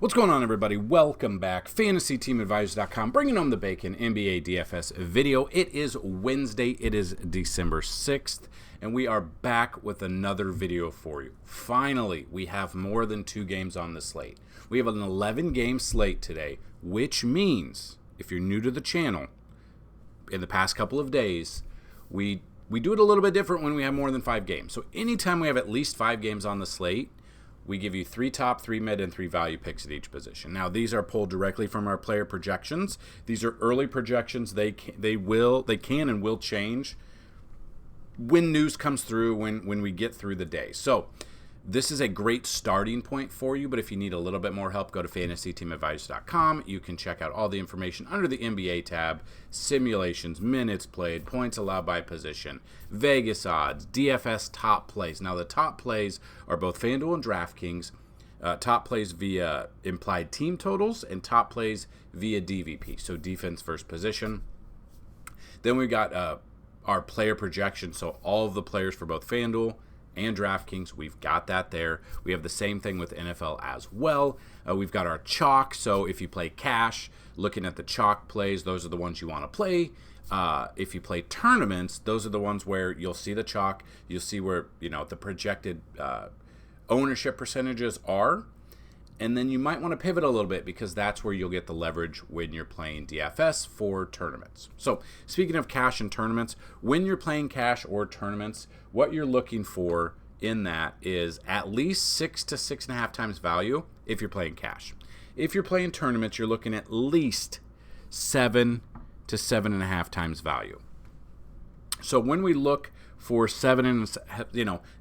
What's going on, everybody? Welcome back. FantasyTeamAdvisors.com, bringing home the bacon NBA DFS video. It is Wednesday. It is December 6th, and we are back with another video for you. Finally, we have more than 2 games on the slate. We have an 11-game slate today, which means, if you're new to the channel, in the past couple of days, we do it a little bit different when we have more than 5 games. So anytime we have at least 5 games on the slate, we give you 3 top, 3 mid, and 3 value picks at each position. Now, these are pulled directly from our player projections. These are early projections. They can and will change when news comes through, when we get through the day. So this is a great starting point for you, but if you need a little bit more help, go to FantasyTeamAdvisors.com. You can check out all the information under the NBA tab: simulations, minutes played, points allowed by position, Vegas odds, DFS top plays. Now, the top plays are both Fanduel and DraftKings, top plays via implied team totals, and top plays via DVP, so defense versus position. Then we got our player projection, so all of the players for both Fanduel and DraftKings, we've got that there. We have the same thing with NFL as well. We've got our chalk, so if you play cash, looking at the chalk plays, those are the ones you want to play. If you play tournaments, those are the ones where you'll see the chalk, you'll see where the projected ownership percentages are, and then you might want to pivot a little bit because that's where you'll get the leverage when you're playing DFS for tournaments. So speaking of cash and tournaments, when you're playing cash or tournaments, what you're looking for in that is at least 6 to 6.5 times value if you're playing cash. If you're playing tournaments, you're looking at least 7 to 7.5 times value. So when we look for 7 and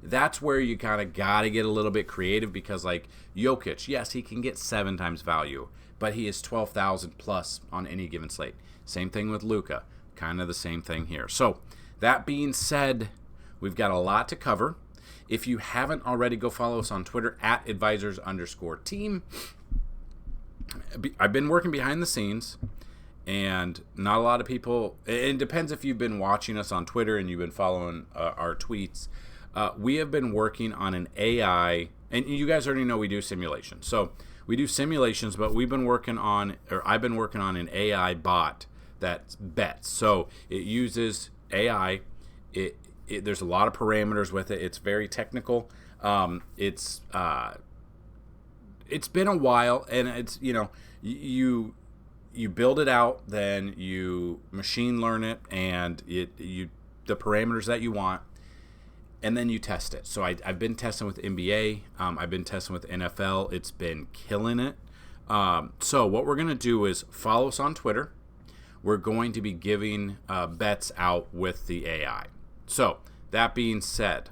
that's where you kind of got to get a little bit creative, because like Jokic, yes, he can get 7 times value, but he is 12,000 plus on any given slate. Same thing with Luka, kind of the same thing here. So that being said, we've got a lot to cover. If you haven't already, go follow us on Twitter at @advisors_team. I've been working behind the scenes, and not a lot of people, it depends if you've been watching us on Twitter and you've been following our tweets. We have been working on an AI, and you guys already know we do simulations. So we do simulations, but I've been working on an AI bot that bets. So it uses AI. There's a lot of parameters with it. It's very technical. It's been a while, and it's you build it out, then you machine learn it, and the parameters that you want, and then you test it. So I've been testing with NBA. I've been testing with NFL. It's been killing it. So what we're going to do is follow us on Twitter. We're going to be giving bets out with the AI. So that being said,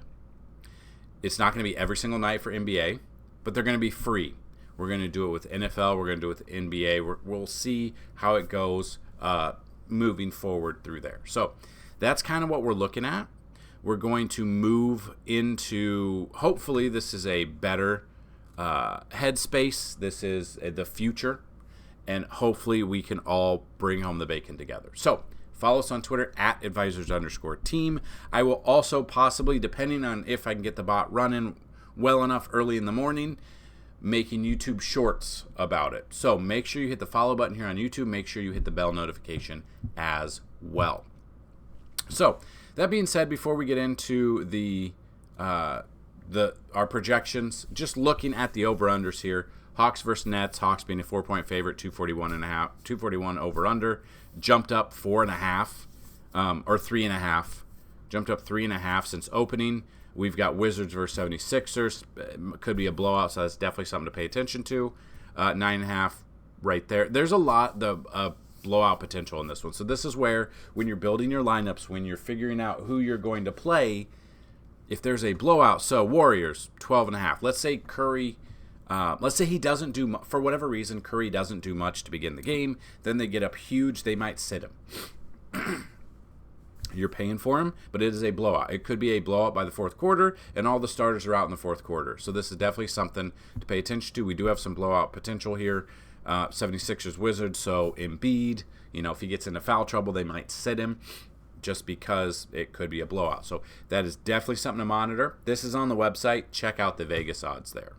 it's not going to be every single night for NBA, but they're going to be free. We're going to do it with NFL. We're going to do it with NBA. We'll see how it goes moving forward through there. So that's kind of what we're looking at. We're going to move into, hopefully this is a better headspace. This is the future, and hopefully we can all bring home the bacon together. So follow us on Twitter at @advisors_team. I will also possibly, depending on if I can get the bot running well enough early in the morning, making YouTube shorts about it. So make sure you hit the follow button here on YouTube. Make sure you hit the bell notification as well. So that being said, before we get into our projections, just looking at the over-unders here, Hawks versus Nets, Hawks being a 4-point favorite, 241 over-under, jumped up 4.5, or 3.5, jumped up 3.5 since opening. We've got Wizards versus 76ers. Could be a blowout, so that's definitely something to pay attention to. 9.5 right there. There's a lot of blowout potential in this one. So this is where, when you're building your lineups, when you're figuring out who you're going to play, if there's a blowout, so Warriors, 12.5. Let's say Curry, let's say he doesn't do, for whatever reason, Curry doesn't do much to begin the game. Then they get up huge. They might sit him. You're paying for him, but it is a blowout. It could be a blowout by the fourth quarter, and all the starters are out in the fourth quarter. So this is definitely something to pay attention to. We do have some blowout potential here. 76ers Wizards, so Embiid, if he gets into foul trouble, they might sit him just because it could be a blowout. So that is definitely something to monitor. This is on the website. Check out the Vegas odds there.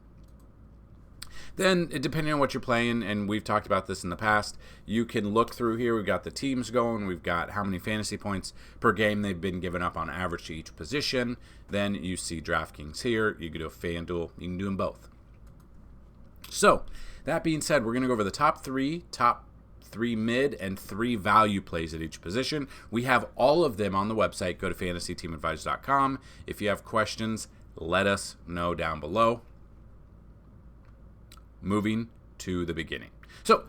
Then, depending on what you're playing, and we've talked about this in the past, you can look through here. We've got the teams going. We've got how many fantasy points per game they've been given up on average to each position. Then you see DraftKings here. You can do a FanDuel. You can do them both. So, that being said, we're going to go over the top three mid, and 3 value plays at each position. We have all of them on the website. Go to FantasyTeamAdvisors.com. If you have questions, let us know down below. Moving to the beginning. So,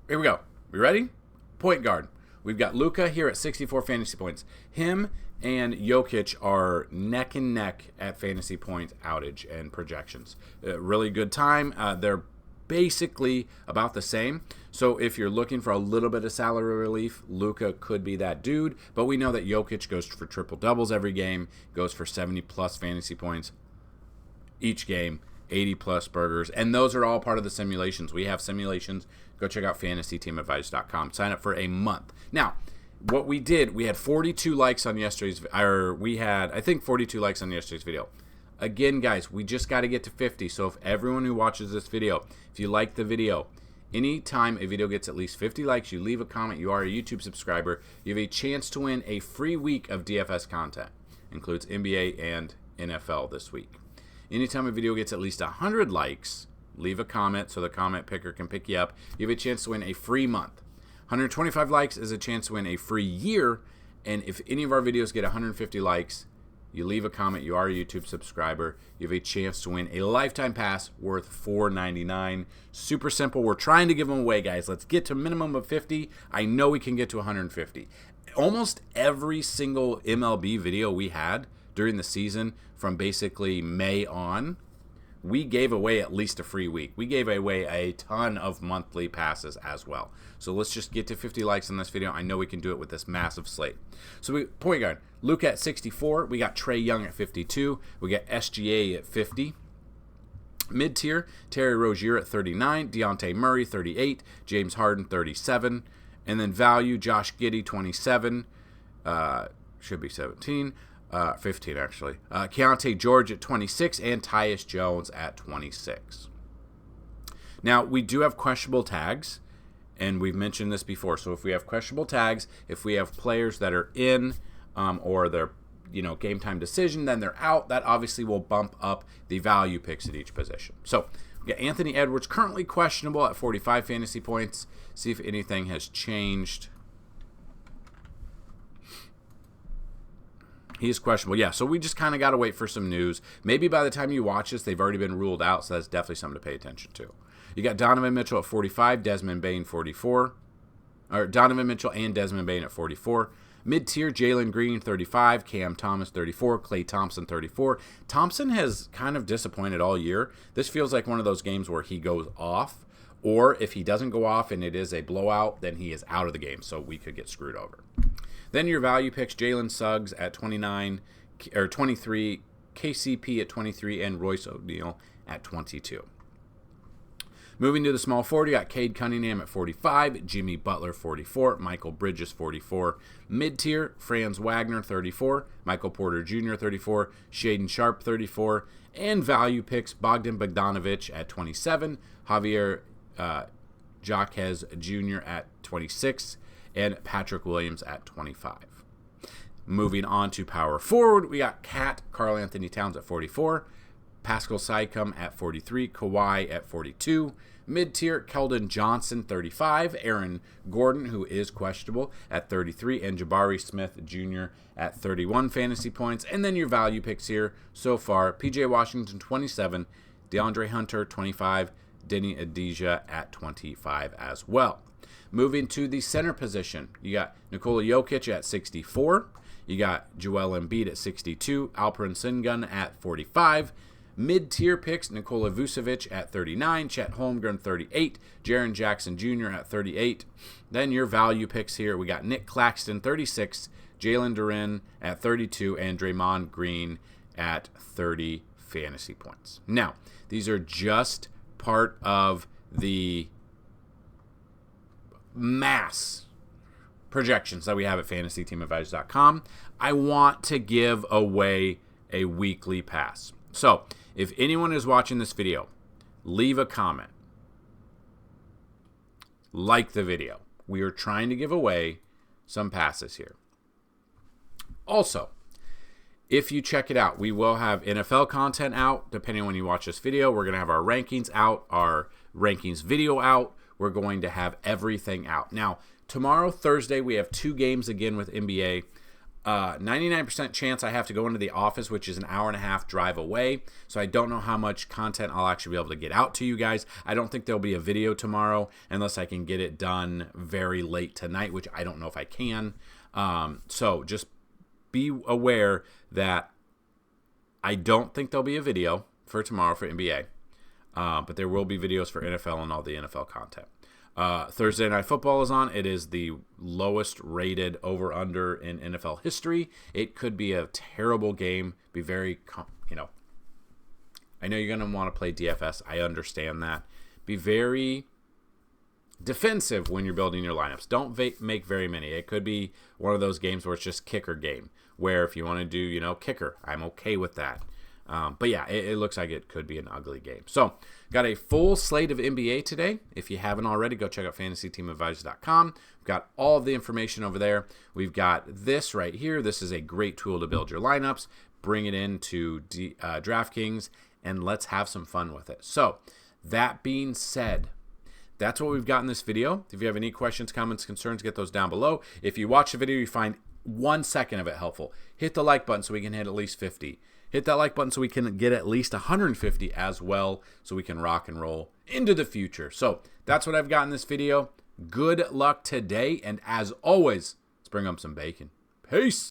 here we go. We ready? Point guard. We've got Luka here at 64 fantasy points. Him and Jokic are neck and neck at fantasy point outage and projections. Really good time. They're basically about the same. So if you're looking for a little bit of salary relief, Luka could be that dude. But we know that Jokic goes for triple doubles every game, goes for 70 plus fantasy points each game, 80 plus burgers, and those are all part of the simulations. We have simulations. Go check out FantasyTeamAdvisors.com. Sign up for a month. Now, what we did, we had 42 likes on yesterday's, or we had, I think, 42 likes on yesterday's video. Again, guys, we just got to get to 50. So if everyone who watches this video, if you like the video, anytime a video gets at least 50 likes, you leave a comment, you are a YouTube subscriber, you have a chance to win a free week of DFS content. Includes NBA and NFL this week. Anytime a video gets at least 100 likes, leave a comment so the comment picker can pick you up. You have a chance to win a free month. 125 likes is a chance to win a free year. And if any of our videos get 150 likes, you leave a comment, you are a YouTube subscriber, you have a chance to win a lifetime pass worth $4.99. Super simple. We're trying to give them away, guys. Let's get to a minimum of 50. I know we can get to 150. Almost every single MLB video we had during the season, from basically May on, we gave away at least a free week. We gave away a ton of monthly passes as well. So let's just get to 50 likes on this video. I know we can do it with this massive slate. So point guard, Luka at 64. We got Trae Young at 52. We got SGA at 50. Mid-tier, Terry Rozier at 39. Dejounte Murray, 38. James Harden, 37. And then value, Josh Giddey, 27. Should be 17. 15 actually. Keontae George at 26 and Tyus Jones at 26. Now, we do have questionable tags, and we've mentioned this before. So if we have questionable tags, if we have players that are in or they're game time decision, then they're out, that obviously will bump up the value picks at each position. So we got Anthony Edwards currently questionable at 45 fantasy points. See if anything has changed. He's questionable. Yeah, so we just kind of got to wait for some news. Maybe by the time you watch this, they've already been ruled out, so that's definitely something to pay attention to. You got Donovan Mitchell at 45, Desmond Bane 44. Or Donovan Mitchell and Desmond Bane at 44. Mid-tier, Jalen Green 35, Cam Thomas 34, Klay Thompson 34. Thompson has kind of disappointed all year. This feels like one of those games where he goes off, or if he doesn't go off and it is a blowout, then he is out of the game, so we could get screwed over. Then your value picks, Jalen Suggs at 29 or 23, KCP at 23, and Royce O'Neal at 22. Moving to the small forward, you got Cade Cunningham at 45, Jimmy Butler 44, Michael Bridges 44. Mid-tier, Franz Wagner 34, Michael Porter Jr. 34, Shaden Sharp 34, and value picks, Bogdan Bogdanovic at 27, Javier Jaquez Jr. at 26, and Patrick Williams at 25. Moving on to power forward, we got Karl Anthony Towns at 44, Pascal Siakam at 43, Kawhi at 42. Mid-tier, Keldon Johnson, 35. Aaron Gordon, who is questionable, at 33. And Jabari Smith Jr. at 31 fantasy points. And then your value picks here so far. PJ Washington, 27. DeAndre Hunter, 25. Denny Adija at 25 as well. Moving to the center position, you got Nikola Jokic at 64. You got Joel Embiid at 62. Alperen Sengun at 45. Mid-tier picks, Nikola Vucevic at 39, Chet Holmgren 38, Jaren Jackson Jr. at 38. Then your value picks here, we got Nick Claxton 36, Jalen Duren at 32, and Draymond Green at 30 fantasy points. Now, these are just part of the mass projections that we have at FantasyTeamAdvisors.com. I want to give away a weekly pass. So, if anyone is watching this video, leave a comment. like the video. We are trying to give away some passes here. Also, if you check it out, we will have NFL content out. Depending on when you watch this video, we're going to have our rankings out, our rankings video out. We're going to have everything out. Now, tomorrow, Thursday, we have 2 games again with NBA. 99% chance I have to go into the office, which is an hour and a half drive away. So I don't know how much content I'll actually be able to get out to you guys. I don't think there'll be a video tomorrow unless I can get it done very late tonight, which I don't know if I can. So just be aware that I don't think there'll be a video for tomorrow for NBA. But there will be videos for NFL and all the NFL content. Thursday Night Football is on. It is the lowest rated over-under in NFL history. It could be a terrible game. Be very, I know you're going to want to play DFS. I understand that. Be very defensive when you're building your lineups. Don't make very many. It could be one of those games where it's just kicker game, where if you want to do, kicker, I'm okay with that. But yeah, it looks like it could be an ugly game. So, got a full slate of NBA today. If you haven't already, go check out FantasyTeamAdvisors.com. We've got all of the information over there. We've got this right here. This is a great tool to build your lineups. Bring it into DraftKings, and let's have some fun with it. So, that being said, that's what we've got in this video. If you have any questions, comments, concerns, get those down below. If you watch the video, you find 1 second of it helpful, hit the like button so we can hit at least 50. Hit that like button so we can get at least 150 as well, so we can rock and roll into the future. So that's what I've got in this video. Good luck today, and as always, let's bring up some bacon. Peace.